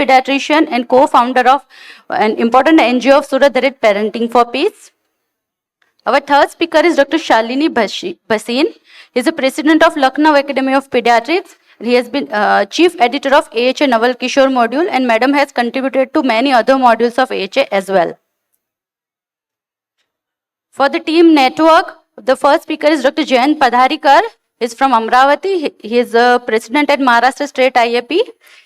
pediatrician and co-founder of an important NGO of Surat, that is Parenting for Peace. Our third speaker is Dr. Shalini Bhasin. He is the president of Lucknow Academy of Pediatrics. He has been chief editor of AHA Naval Kishore module, and madam has contributed to many other modules of AHA as well. For the team network, the first speaker is Dr. Jayant Padharikar. He is from Amravati. He is president at Maharashtra State IAP.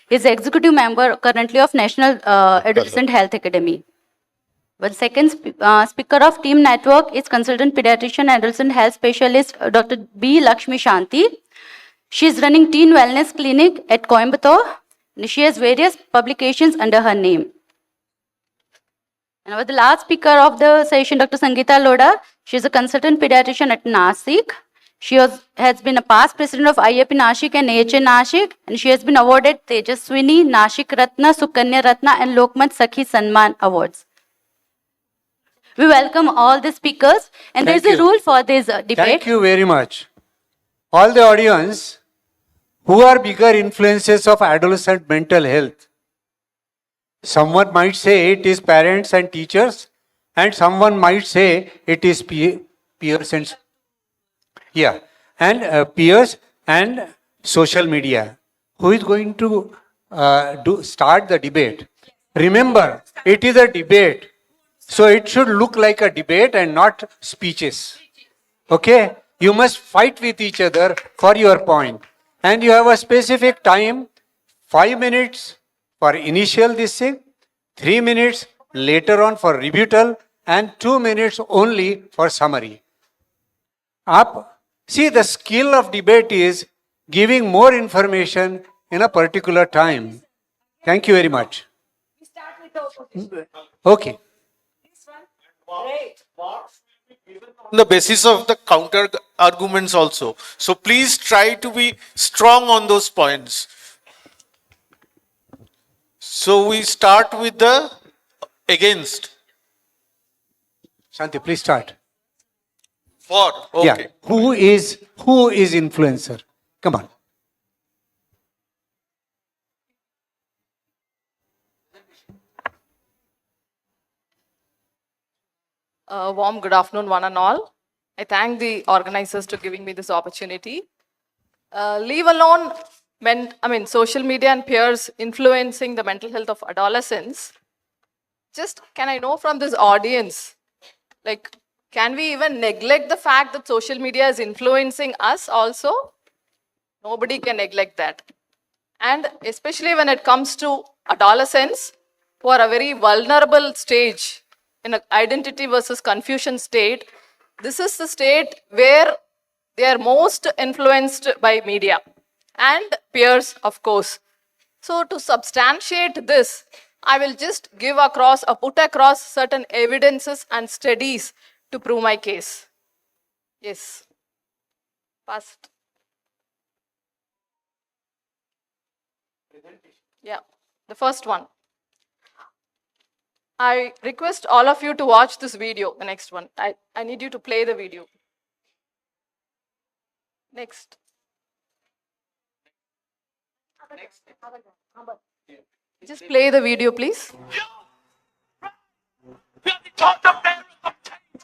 He is executive member currently of National Adolescent Health Academy. The second speaker of team network is consultant pediatrician and adolescent health specialist Dr. B. Lakshmi Shanti. She is running teen wellness clinic at Coimbatore. She has various publications under her name. And the last speaker of the session, Dr. Sangeeta Loda. She is a consultant pediatrician at Nashik. She has been a past president of IAP Nashik and AHA Nashik, and she has been awarded Tejaswini, Nashik Ratna, Sukanya Ratna, and Lokmat Sakhi Sanman awards. We welcome all the speakers, and there is a rule for this debate. Thank you very much. All the audience, who are bigger influences of adolescent mental health? Someone might say it is parents and teachers, and someone might say it is peers and peers and social media. Who is going to start the debate? Remember, it is a debate. So it should look like a debate and not speeches. Okay? You must fight with each other for your point. And you have a specific time, 5 minutes for initial this thing, 3 minutes later on for rebuttal, and 2 minutes only for summary. See, the skill of debate is giving more information in a particular time. Thank you very much. Okay. On the basis of the counter arguments also. So please try to be strong on those points. So we start with the against. Shanti, please start. For, okay. Yeah. Who is influencer? Come on. Warm good afternoon, one and all. I thank the organizers to giving me this opportunity. Leave alone, social media and peers influencing the mental health of adolescents. Just can I know from this audience, like, can we even neglect the fact that social media is influencing us also? Nobody can neglect that. And especially when it comes to adolescents who are a very vulnerable stage in an identity versus confusion state, this is the state where they are most influenced by media and peers, of course. So to substantiate this, I will just put across certain evidences and studies to prove my case. Yes. Past. Yeah, the first one. I request all of you to watch this video, the next one. I need you to play the video. Next. Just play the video, please. We are the top of parents of change.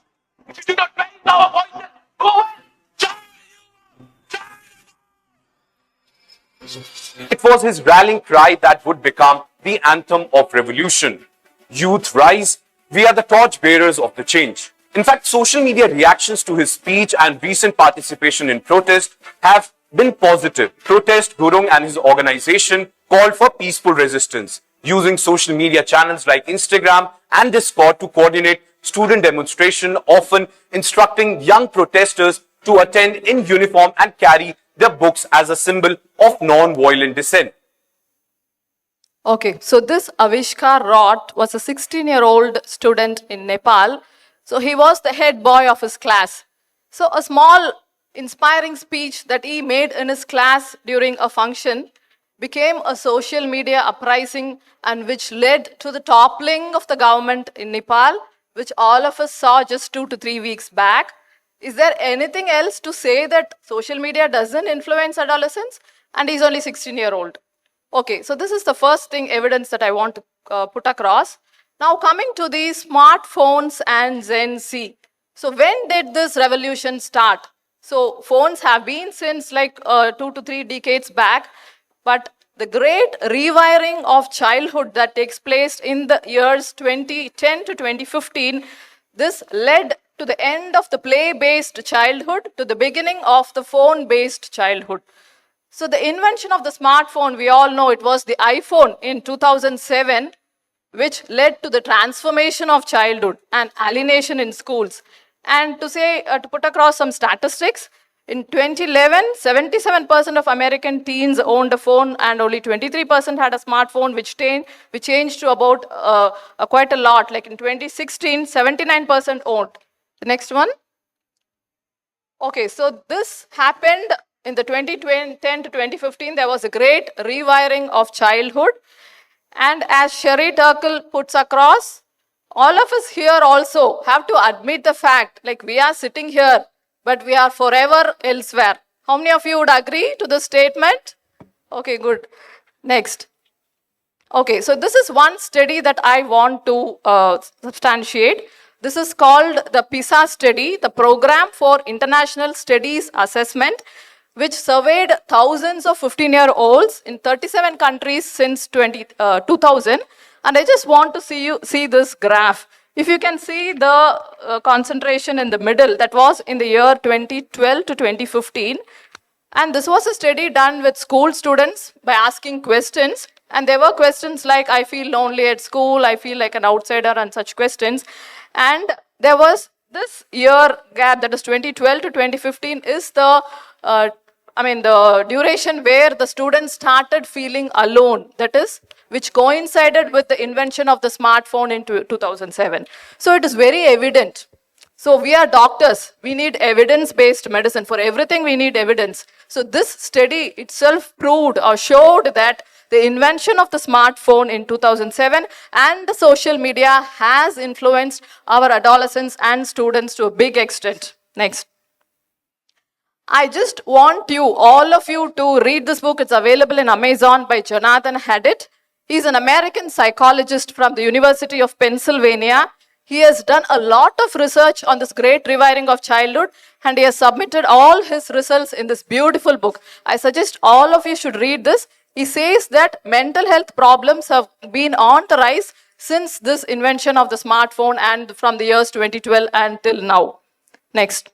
If you do not raise our voices, go ahead. It was his rallying cry that would become the anthem of revolution. Youth rise, we are the torch bearers of the change. In fact, social media reactions to his speech and recent participation in protest have been positive. Protest Gurung and his organization called for peaceful resistance, using social media channels like Instagram and Discord to coordinate student demonstration, often instructing young protesters to attend in uniform and carry their books as a symbol of non-violent dissent. Okay, so this Avishkar Rot was a 16-year-old student in Nepal. So he was the head boy of his class. So a small inspiring speech that he made in his class during a function became a social media uprising, and which led to the toppling of the government in Nepal, which all of us saw just 2 to 3 weeks back. Is there anything else to say that social media doesn't influence adolescents? And he's only 16-year-old. Okay, so this is the first thing, evidence that I want to put across. Now coming to the smartphones and Gen Z. So when did this revolution start? So phones have been since like 2 to 3 decades back, but the great rewiring of childhood that takes place in the years 2010 to 2015, this led to the end of the play-based childhood to the beginning of the phone-based childhood. So the invention of the smartphone, we all know it was the iPhone in 2007, which led to the transformation of childhood and alienation in schools. And to put across some statistics, in 2011, 77% of American teens owned a phone and only 23% had a smartphone, which changed to about quite a lot. Like in 2016, 79% owned. The next one. Okay, so this happened in the 2010 to 2015. There was a great rewiring of childhood. And as Sherry Turkle puts across, all of us here also have to admit the fact, like we are sitting here, but we are forever elsewhere. How many of you would agree to this statement? Okay, good. Next. Okay, so this is one study that I want to substantiate. This is called the PISA study, the Program for International Studies Assessment, which surveyed thousands of 15-year-olds in 37 countries since 2000. And I just want to see this graph. If you can see the concentration in the middle, that was in the year 2012 to 2015. And this was a study done with school students by asking questions. And there were questions like, I feel lonely at school, I feel like an outsider, and such questions. And there was this year gap, that is 2012 to 2015, is the duration where the students started feeling alone. That is, which coincided with the invention of the smartphone in 2007. So it is very evident. So we are doctors. We need evidence-based medicine. For everything, we need evidence. So this study itself proved or showed that the invention of the smartphone in 2007 and the social media has influenced our adolescents and students to a big extent. Next. I just want you, all of you, to read this book. It's available in Amazon by Jonathan Haidt. He's an American psychologist from the University of Pennsylvania. He has done a lot of research on this great rewiring of childhood, and he has submitted all his results in this beautiful book. I suggest all of you should read this. He says that mental health problems have been on the rise since this invention of the smartphone and from the years 2012 until now. Next.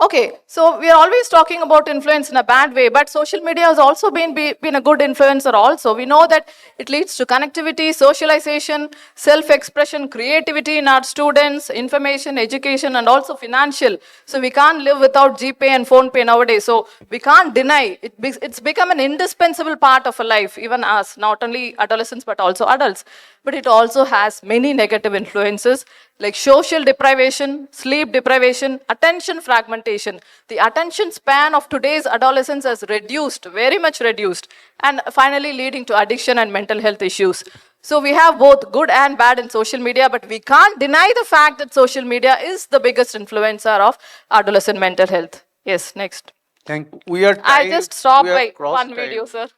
Okay, so we are always talking about influence in a bad way, but social media has also been a good influencer also. We know that it leads to connectivity, socialization, self-expression, creativity in our students, information, education, and also financial. So we can't live without GPay and PhonePe nowadays. So we can't deny it. It's become an indispensable part of a life, even us, not only adolescents, but also adults. But it also has many negative influences like social deprivation, sleep deprivation, attention fragmentation. The attention span of today's adolescents has reduced, very much reduced, and finally leading to addiction and mental health issues. So we have both good and bad in social media, but we can't deny the fact that social media is the biggest influencer of adolescent mental health. Yes, next. Thank you. We are I time- just stopped we are by crossed one time. video, sir.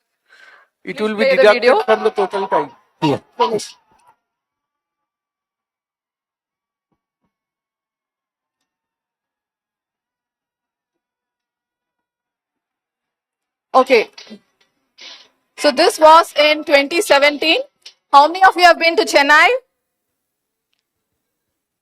It Please will be play the deducted video. from the total time. Yeah. Finish. Okay. So this was in 2017. How many of you have been to Chennai?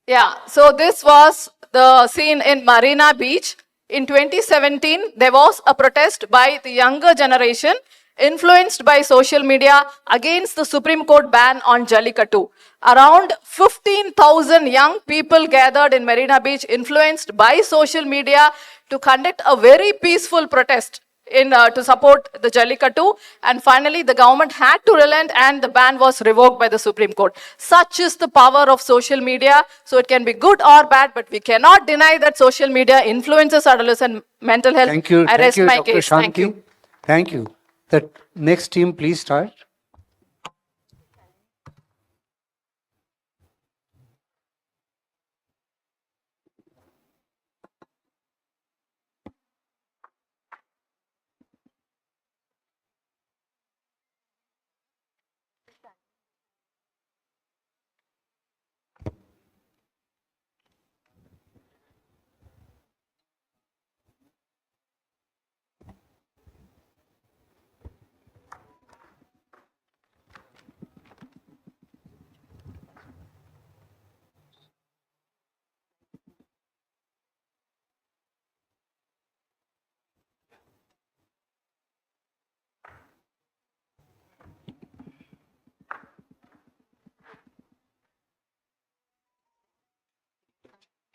Yeah, so this was the scene in Marina Beach. In 2017, there was a protest by the younger generation influenced by social media against the Supreme Court ban on Jallikattu. Around 15,000 young people gathered in Marina Beach influenced by social media to conduct a very peaceful protest to support the Jallikattu, and finally the government had to relent and the ban was revoked by the Supreme Court. Such is the power of social media. So it can be good or bad, but we cannot deny that social media influences adolescent mental health. Thank you. I rest my Dr. case. Shanti. Thank you. Thank you. The next team, please start.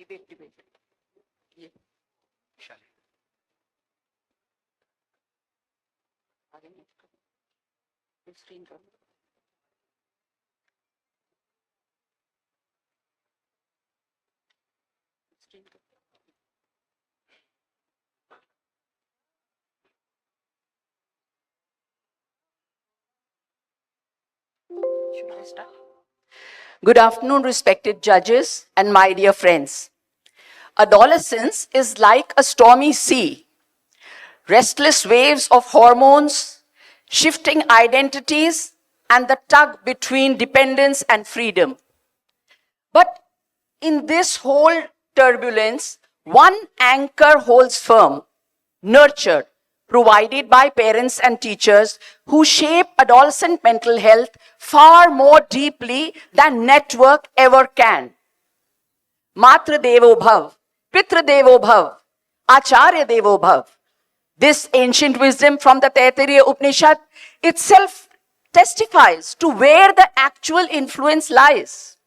Should I start? Good afternoon, respected judges and my dear friends. Adolescence is like a stormy sea, restless waves of hormones, shifting identities, and the tug between dependence and freedom. But in this whole turbulence, one anchor holds firm: nurture, provided by parents and teachers who shape adolescent mental health far more deeply than network ever can. Matra Devo Bhav, Pitra Devo Bhav, Acharya Devo Bhav. This ancient wisdom from the Taittiriya Upanishad itself testifies to where the actual influence lies.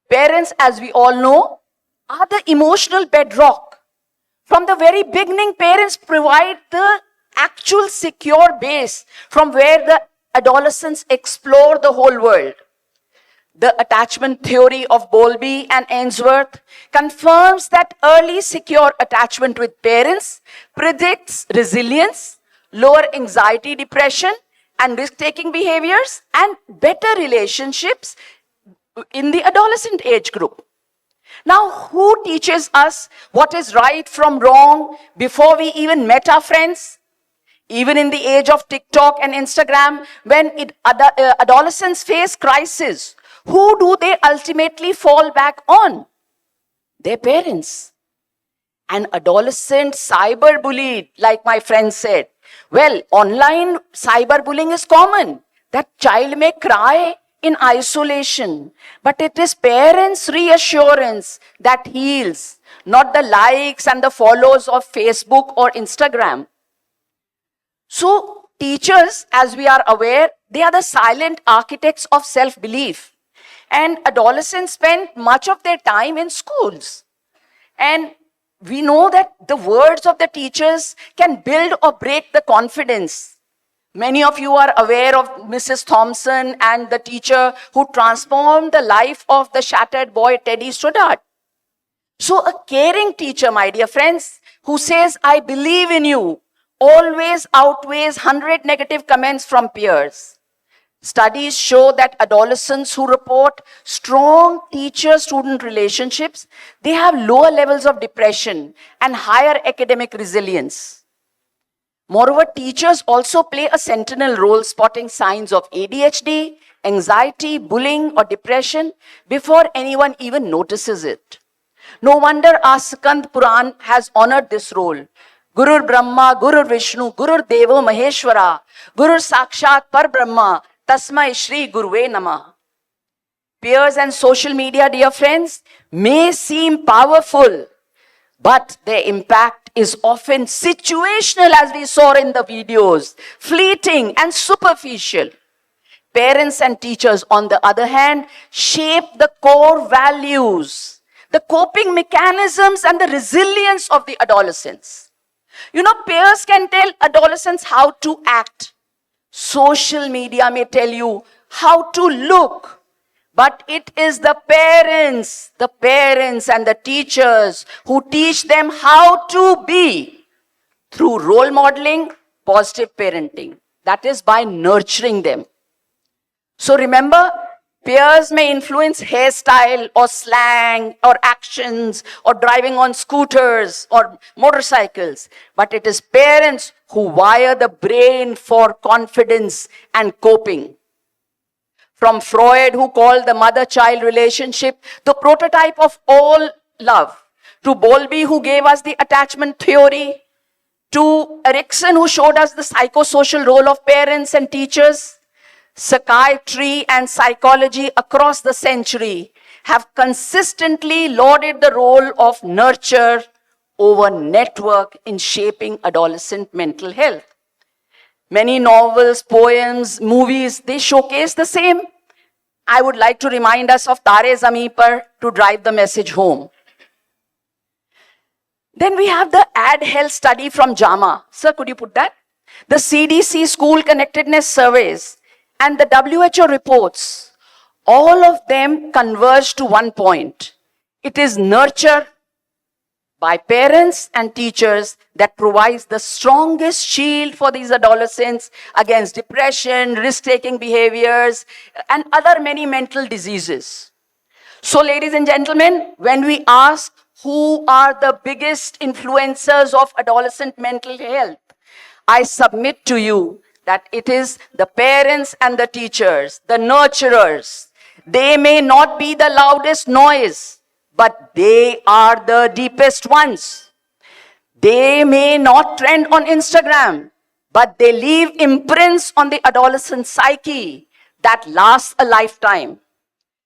Parents, as we all know, are the emotional bedrock. From the very beginning, parents provide the actual secure base from where the adolescents explore the whole world. The attachment theory of Bowlby and Ainsworth confirms that early secure attachment with parents predicts resilience, lower anxiety, depression, and risk-taking behaviors, and better relationships in the adolescent age group. Now, who teaches us what is right from wrong before we even met our friends? Even in the age of TikTok and Instagram, when adolescents face crisis, who do they ultimately fall back on? Their parents. An adolescent cyberbullied, like my friend said. Well, online cyberbullying is common. That child may cry in isolation, but it is parents' reassurance that heals, not the likes and the follows of Facebook or Instagram. So, teachers, as we are aware, they are the silent architects of self-belief. And adolescents spend much of their time in schools. And we know that the words of the teachers can build or break the confidence. Many of you are aware of Mrs. Thompson and the teacher who transformed the life of the shattered boy Teddy Stoddart. So a caring teacher, my dear friends, who says, I believe in you, always outweighs 100 negative comments from peers. Studies show that adolescents who report strong teacher-student relationships, they have lower levels of depression and higher academic resilience. Moreover, teachers also play a sentinel role spotting signs of ADHD, anxiety, bullying, or depression before anyone even notices it. No wonder our Skand Puran has honored this role. Guru Brahma, Guru Vishnu, Guru Devo Maheshwara, Guru Sakshat Par Brahma, Tasmai Shri Guruve Namah. Peers and social media, dear friends, may seem powerful, but their impact is often situational, as we saw in the videos, fleeting and superficial. Parents and teachers, on the other hand, shape the core values, the coping mechanisms, and the resilience of the adolescents. You know, peers can tell adolescents how to act. Social media may tell you how to look. But it is the parents and the teachers who teach them how to be through role modeling, positive parenting. That is by nurturing them. So remember, peers may influence hairstyle or slang or actions or driving on scooters or motorcycles. But it is parents who wire the brain for confidence and coping. From Freud, who called the mother-child relationship the prototype of all love, to Bowlby, who gave us the attachment theory, to Erikson, who showed us the psychosocial role of parents and teachers, psychiatry and psychology across the century have consistently lauded the role of nurture over network in shaping adolescent mental health. Many novels, poems, movies, they showcase the same. I would like to remind us of Tare Zameen Par to drive the message home. Then we have the Ad Health study from JAMA. Sir, could you put that? The CDC school connectedness surveys and the WHO reports, all of them converge to one point. It is nurture by parents and teachers that provides the strongest shield for these adolescents against depression, risk-taking behaviors, and other many mental diseases. So, ladies and gentlemen, when we ask who are the biggest influencers of adolescent mental health, I submit to you that it is the parents and the teachers, the nurturers. They may not be the loudest noise, but they are the deepest ones. They may not trend on Instagram, but they leave imprints on the adolescent psyche that lasts a lifetime.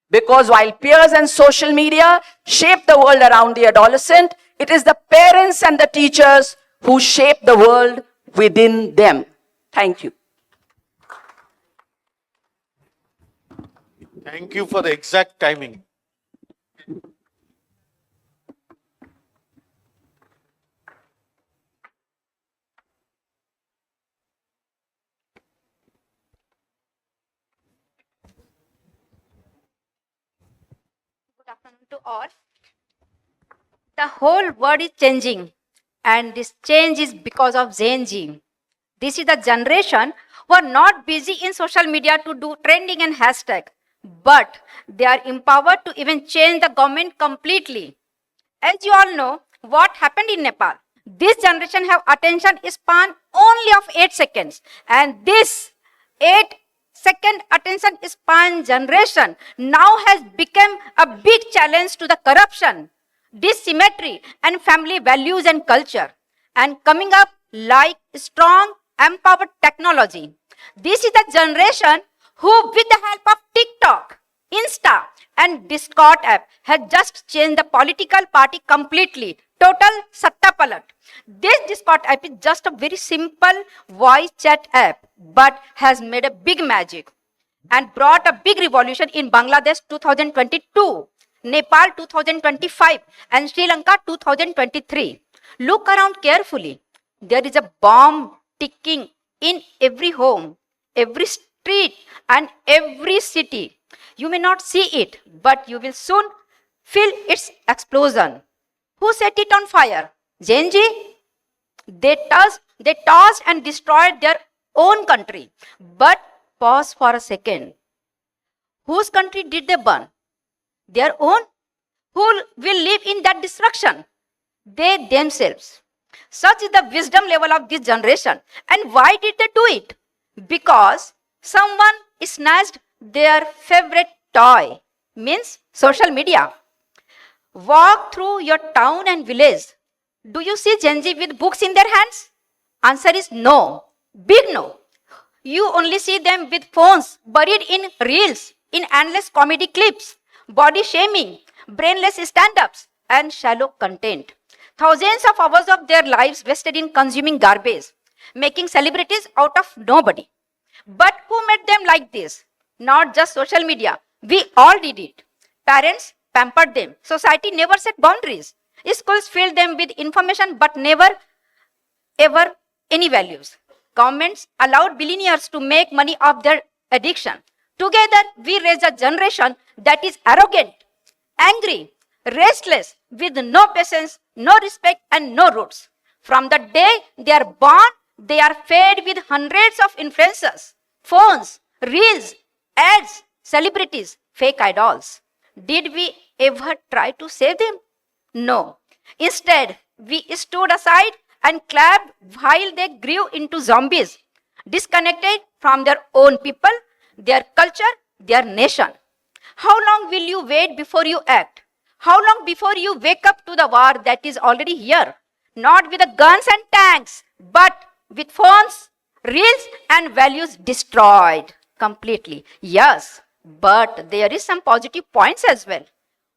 Because while peers and social media shape the world around the adolescent, it is the parents and the teachers who shape the world within them. Thank you. Thank you for the exact timing. Good afternoon to all. The whole world is changing, and this change is because of Gen Z. This is the generation who are not busy in social media to do trending and hashtag, but they are empowered to even change the government completely. As you all know, what happened in Nepal? This generation have attention span only of 8 seconds, and this 8-second attention span generation now has become a big challenge to the corruption, dissymmetry, and family values and culture. And coming up like strong, empowered technology. This is the generation who, with the help of TikTok, Insta, and Discord app, has just changed the political party completely. Total satta palat. This Discord app is just a very simple voice chat app, but has made a big magic and brought a big revolution in Bangladesh 2022, Nepal 2025, and Sri Lanka 2023. Look around carefully. There is a bomb ticking in every home, every street, and every city. You may not see it, but you will soon feel its explosion. Who set it on fire? Gen Z? They tossed and destroyed their own country. But pause for a second. Whose country did they burn? Their own? Who will live in that destruction? They themselves. Such is the wisdom level of this generation. And why did they do it? Because someone snatched their favorite toy, means social media. Walk through your town and village. Do you see Gen Z with books in their hands? Answer is no. Big no. You only see them with phones buried in reels, in endless comedy clips, body shaming, brainless stand-ups, and shallow content. Thousands of hours of their lives wasted in consuming garbage, making celebrities out of nobody. But who made them like this? Not just social media. We all did it. Parents pampered them. Society never set boundaries. Schools filled them with information but never ever any values. Governments allowed billionaires to make money off their addiction. Together, we raise a generation that is arrogant, angry, restless, with no patience, no respect, and no roots. From the day they are born, they are fed with hundreds of influencers, phones, reels, ads, celebrities, fake idols. Did we ever try to save them? No. Instead, we stood aside and clapped while they grew into zombies, disconnected from their own people, their culture, their nation. How long will you wait before you act? How long before you wake up to the war that is already here? Not with the guns and tanks, but with phones, reels, and values destroyed completely. Yes, but there is some positive points as well.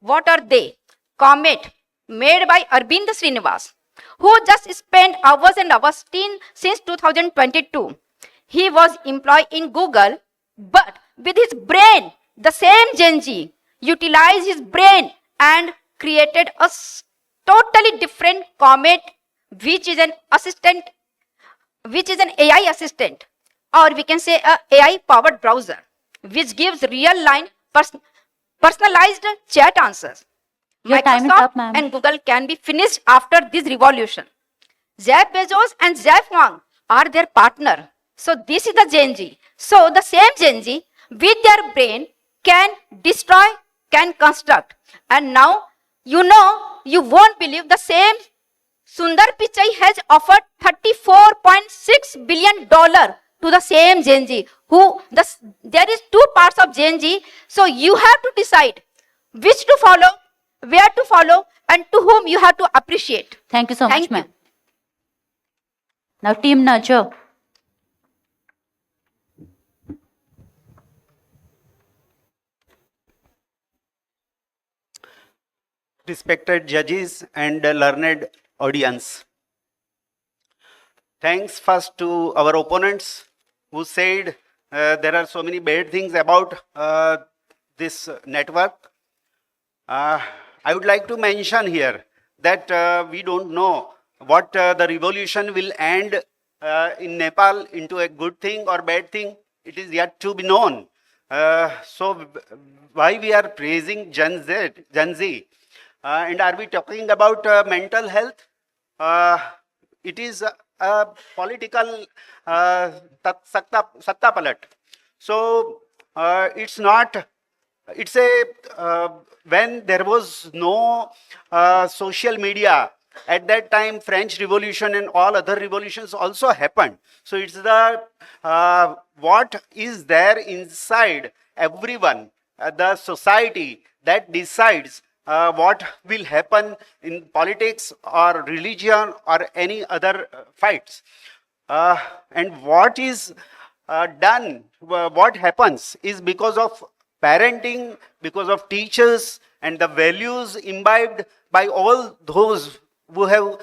What are they? Comet, made by Arvind Srinivas, who just spent hours and hours since 2022. He was employed in Google, but with his brain, the same Gen Z utilized his brain and created a totally different comment, which is an assistant, which is an AI assistant, or we can say a AI powered browser, which gives real line personalized chat answers. Your time is Microsoft up, ma'am. and Google can be finished after this revolution. Jeff Bezos and Jeff Wang are their partner. So this is the Gen Z. So the same Gen Z with their brain can destroy, can construct. And now, you won't believe the same Sundar Pichai has offered $34.6 billion to the same Gen Z. There is two parts of Gen Z. So you have to decide which to follow, where to follow, and to whom you have to appreciate. Thank you so Thank much, you. ma'am. Now, Team Nurture. Respected judges and learned audience. Thanks first to our opponents who said there are so many bad things about this network. I would like to mention here that we don't know what the revolution will end in Nepal into a good thing or bad thing. It is yet to be known. So why we are praising Gen Z? And are we talking about mental health? It is a political satta palat. So it's not, it's a, when there was no social media, at that time French Revolution and all other revolutions also happened. So it's the, what is there inside everyone, the society that decides what will happen in politics or religion or any other fights. And what is done, what happens is because of parenting, because of teachers and the values imbibed by all those who have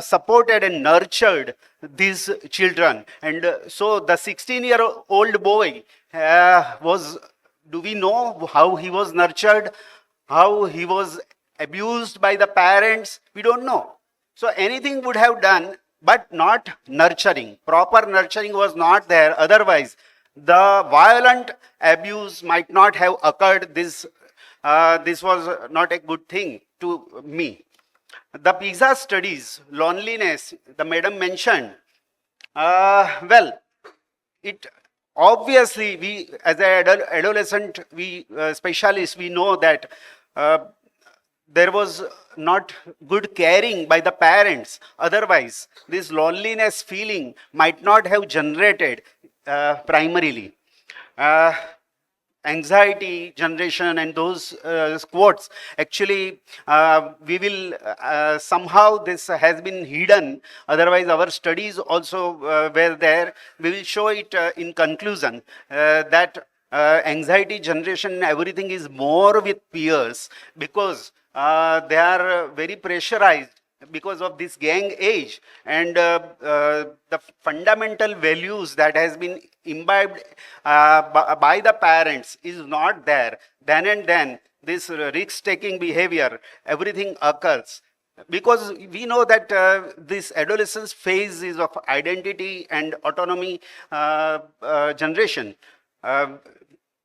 supported and nurtured these children. And so the 16-year-old boy was, do we know how he was nurtured? How he was abused by the parents, we don't know. So anything would have done, but not nurturing. Proper nurturing was not there. Otherwise, the violent abuse might not have occurred. This was not a good thing to me. The PISA studies, loneliness, the madam mentioned. Well, it obviously, we as an adolescent, we specialists, we know that there was not good caring by the parents. Otherwise, this loneliness feeling might not have generated primarily. Anxiety generation and those quotes, actually, we will somehow this has been hidden. Otherwise, our studies also were there. We will show it in conclusion that anxiety generation, everything is more with peers because they are very pressurized because of this gang age, and the fundamental values that has been imbibed by the parents is not there. Then and then this risk-taking behavior, everything occurs. Because we know that this adolescence phase is of identity and autonomy generation.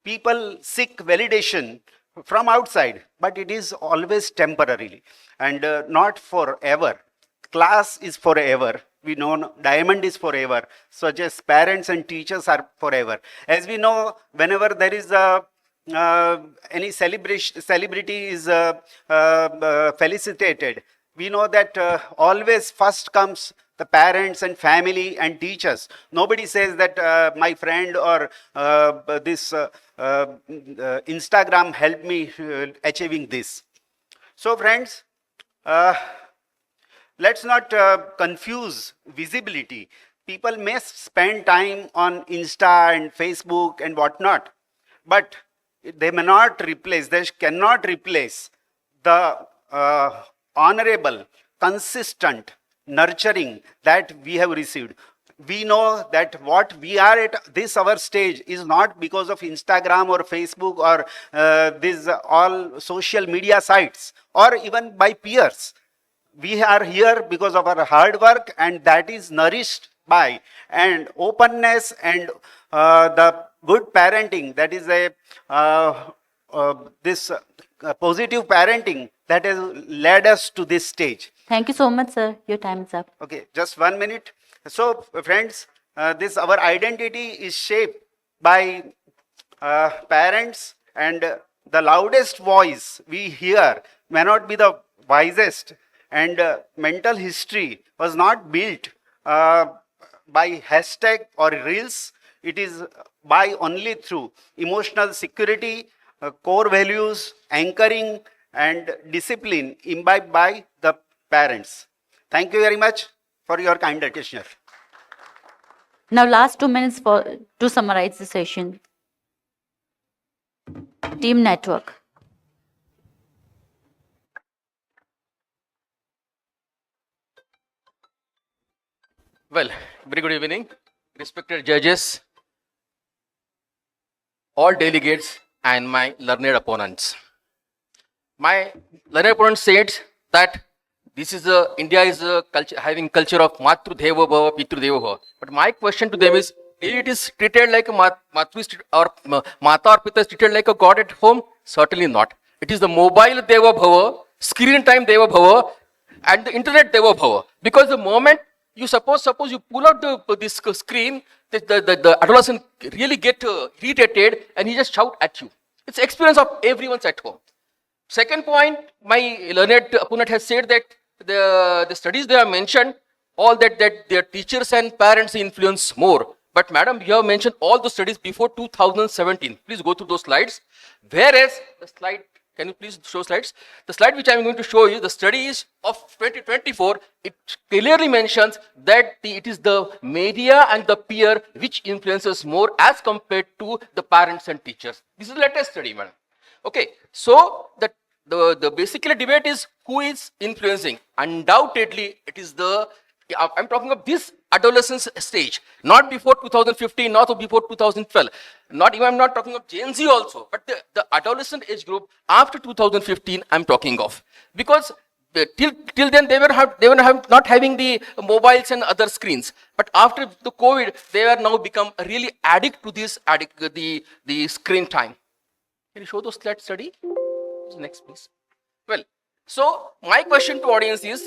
People seek validation from outside, but it is always temporarily and not forever. Class is forever. We know diamond is forever, such as parents and teachers are forever. As we know, whenever there is any celebrity is felicitated, we know that always first comes the parents and family and teachers. Nobody says that my friend or this Instagram helped me achieving this. So friends, let's not confuse visibility. People may spend time on Insta and Facebook and whatnot, but they may not replace, they cannot replace the honorable, consistent nurturing that we have received. We know that what we are at this our stage is not because of Instagram or Facebook or these all social media sites or even by peers. we are here because of our hard work, and that is nourished by and openness and the good parenting. That is a this positive parenting that has led us to this stage. Thank you so much, sir. Your time is up. Okay, just 1 minute. So, friends, this our identity is shaped by parents, and the loudest voice we hear may not be the wisest, and mental history was not built by hashtag or reels. It is by only through emotional security, core values, anchoring, and discipline imbibed by the parents. Thank you very much for your kind attention. Now, last 2 minutes to summarize the session. Team network. Well, very good evening, respected judges, all delegates, and my learned opponents. My learned opponent said that this is India is a culture, having culture of Matru Deva Bhava, Pitru Deva Bhava. But my question to them is, it is treated like a Matru or Mata or Pita is treated like a god at home? Certainly not. It is the mobile Deva Bhava, screen time Deva Bhava, and the internet Deva Bhava. Because the moment you suppose you pull out this screen, the adolescent really get irritated and he just shout at you. It's experience of everyone's at home. Second point, my learned opponent has said that the studies they have mentioned, all that their teachers and parents influence more. But madam, you have mentioned all the studies before 2017. Please go through those slides. Whereas the slide, can you please show slides? The slide which I am going to show you, the studies of 2024, it clearly mentions that it is the media and the peer which influences more as compared to the parents and teachers. This is the latest study, madam. Okay, so the basically debate is who is influencing. Undoubtedly, it is I'm talking of this adolescence stage, not before 2015, not before 2012. Not even I'm not talking of Gen Z also, but the adolescent age group after 2015 I'm talking of, because till then they were not having the mobiles and other screens, but after the COVID they are now become really addict to this the screen time. Can you show those slide study? Next, please. Well, so my question to audience is,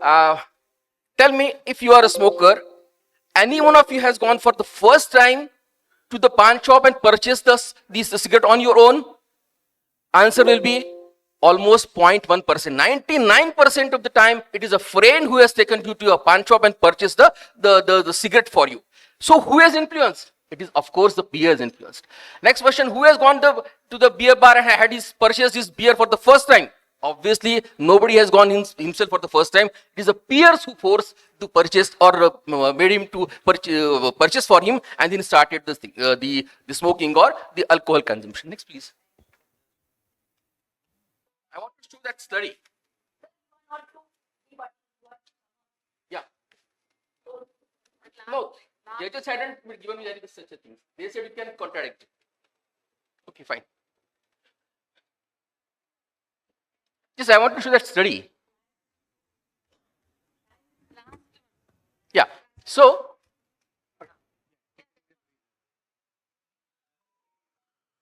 tell me, if you are a smoker, any one of you has gone for the first time to the pawn shop and purchased this cigarette on your own? Answer will be almost 0.1%. 99% of the time, it is a friend who has taken you to a pawn shop and purchased the cigarette for you. So who has influenced? It is, of course, the peers influenced. Next question, who has gone to the beer bar and purchased his beer for the first time? Obviously, nobody has gone himself for the first time. It is the peers who forced to purchase or made him to purchase for him, and then started the smoking or the alcohol consumption. Next, please. I want to show that study. Yeah. No, judges hadn't given me such a thing. They said you can contradict it. Okay, fine. Yes, I want to show that study. Yeah. So,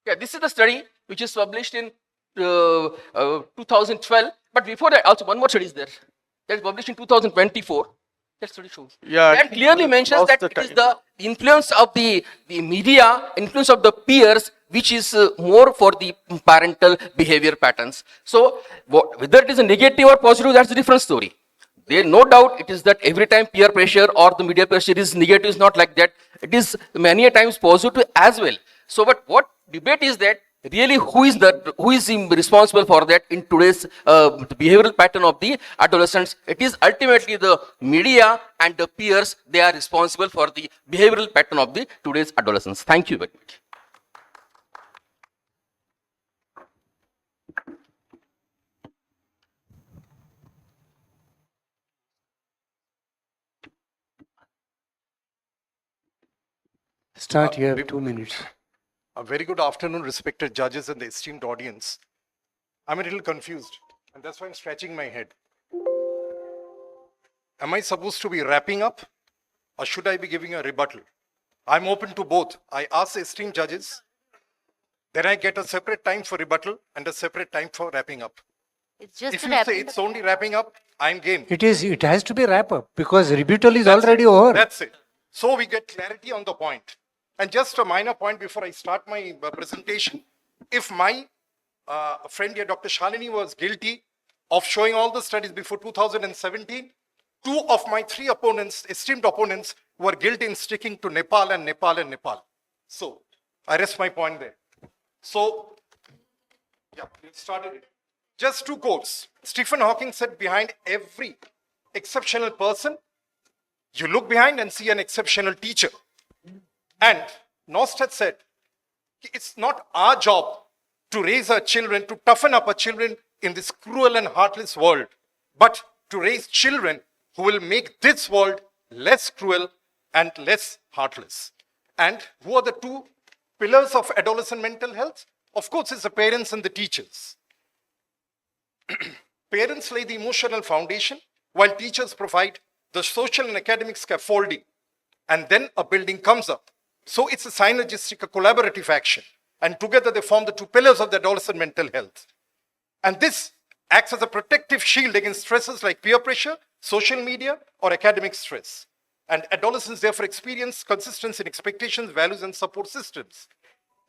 yeah, this is the study which is published in 2012. But before that, also one more study is there. That is published in 2024. That study shows. Yeah, That clearly mentions that it is the influence of the media, influence of the peers, which is more for the parental behavior patterns. So, whether it is a negative or positive, that's a different story. There, no doubt, it is that every time peer pressure or the media pressure is negative, is not like that. It is many a times positive as well. So, but what debate is that really who is responsible for that in today's behavioral pattern of the adolescents? It is ultimately the media and the peers. They are responsible for the behavioral pattern of the today's adolescents. Thank you very much. Start, you have 2 minutes. A very good afternoon, respected judges and the esteemed audience. I'm a little confused, and that's why I'm scratching my head. am I supposed to be wrapping up or should I be giving a rebuttal? I'm open to both. I ask esteemed judges, then I get a separate time for rebuttal and a separate time for wrapping up. It's just If a you say wrapping it's only wrapping up, I'm game. It has to be wrap up because rebuttal is That's already it. over. That's it. So we get clarity on the point. And just a minor point before I start my presentation. If my friend here, Dr. Shalini, was guilty of showing all the studies before 2017, two of my three opponents, esteemed opponents, were guilty in sticking to Nepal and Nepal and Nepal. So I rest my point there. So, yeah, we started it. Just two quotes. Stephen Hawking said, behind every exceptional person, you look behind and see an exceptional teacher. And Nostad said, it's not our job to raise our children, to toughen up our children in this cruel and heartless world, but to raise children who will make this world less cruel and less heartless. And who are the two pillars of adolescent mental health? Of course, it's the parents and the teachers. Parents lay the emotional foundation, while teachers provide the social and academic scaffolding. And then a building comes up. So it's a synergistic, a collaborative action. And together they form the two pillars of the adolescent mental health. And this acts as a protective shield against stresses like peer pressure, social media, or academic stress. And adolescents therefore experience consistency in expectations, values, and support systems.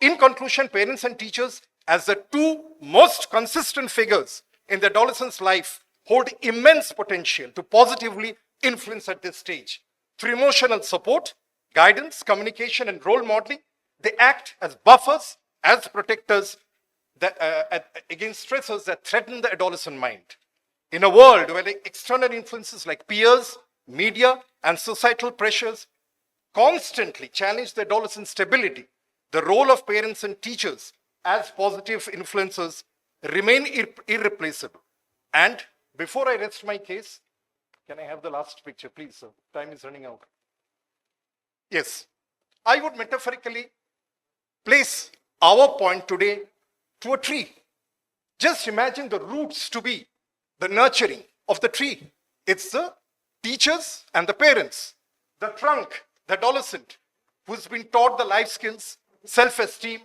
In conclusion, parents and teachers, as the two most consistent figures in the adolescent's life, hold immense potential to positively influence at this stage. Through emotional support, guidance, communication, and role modeling, they act as buffers, as protectors against stressors that threaten the adolescent mind. In a world where the external influences like peers, media, and societal pressures constantly challenge the adolescent stability, the role of parents and teachers as positive influencers remain irreplaceable. And before I rest my case, can I have the last picture, please, sir? Time is running out. Yes, I would metaphorically place our point today to a tree. Just imagine the roots to be the nurturing of the tree. It's the teachers and the parents, the trunk, the adolescent, who's been taught the life skills, self-esteem,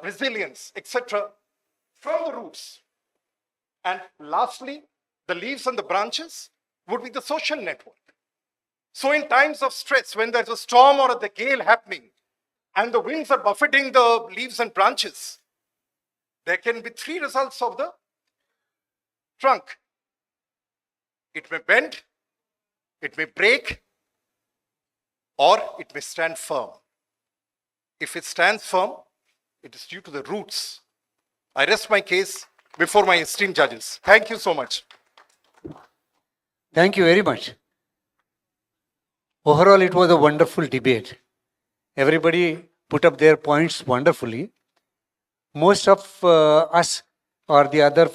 resilience, etc., from the roots. And lastly, the leaves and the branches would be the social network. So in times of stress, when there's a storm or the gale happening, and the winds are buffeting the leaves and branches, there can be three results of the trunk. It may bend, it may break, or it may stand firm. If it stands firm, it is due to the roots. I rest my case before my esteemed judges. Thank you so much. Thank you very much. Overall, it was a wonderful debate. Everybody put up their points wonderfully. Most of us or the other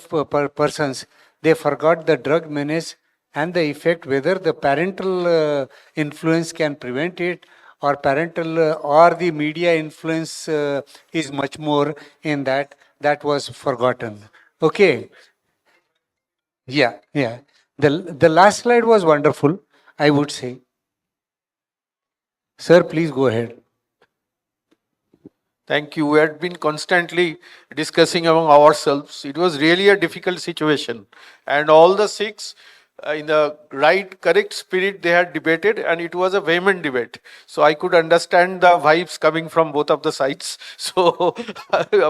persons, they forgot the drug menace and the effect, whether the parental influence can prevent it or parental or the media influence is much more in that. That was forgotten. Okay. Yeah. The last slide was wonderful, I would say. Sir, please go ahead. Thank you. We had been constantly discussing among ourselves. It was really a difficult situation. And all the six, in the correct spirit, they had debated, and it was a vehement debate. So I could understand the vibes coming from both of the sides. So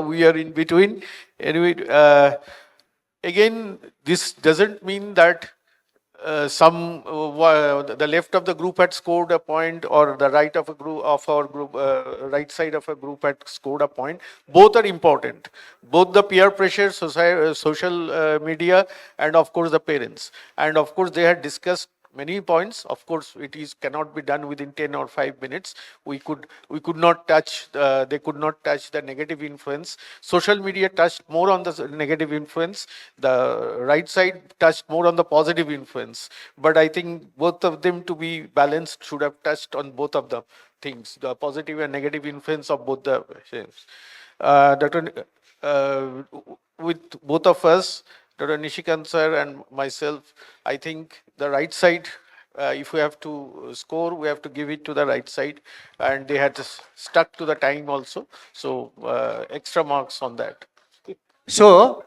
we are in between. Anyway, again, this doesn't mean that the left of the group had scored a point or the right of a group of our group, right side of a group had scored a point. Both are important. Both the peer pressure, social media, and of course the parents. And of course they had discussed many points. Of course, cannot be done within 10 or 5 minutes. We could not touch. They could not touch the negative influence. Social media touched more on the negative influence. The right side touched more on the positive influence. But I think both of them, to be balanced, should have touched on both of the things, the positive and negative influence of both the things. With both of us, Dr. Nishikant sir and myself, I think the right side, if we have to score, we have to give it to the right side. And they had stuck to the time also. So extra marks on that. So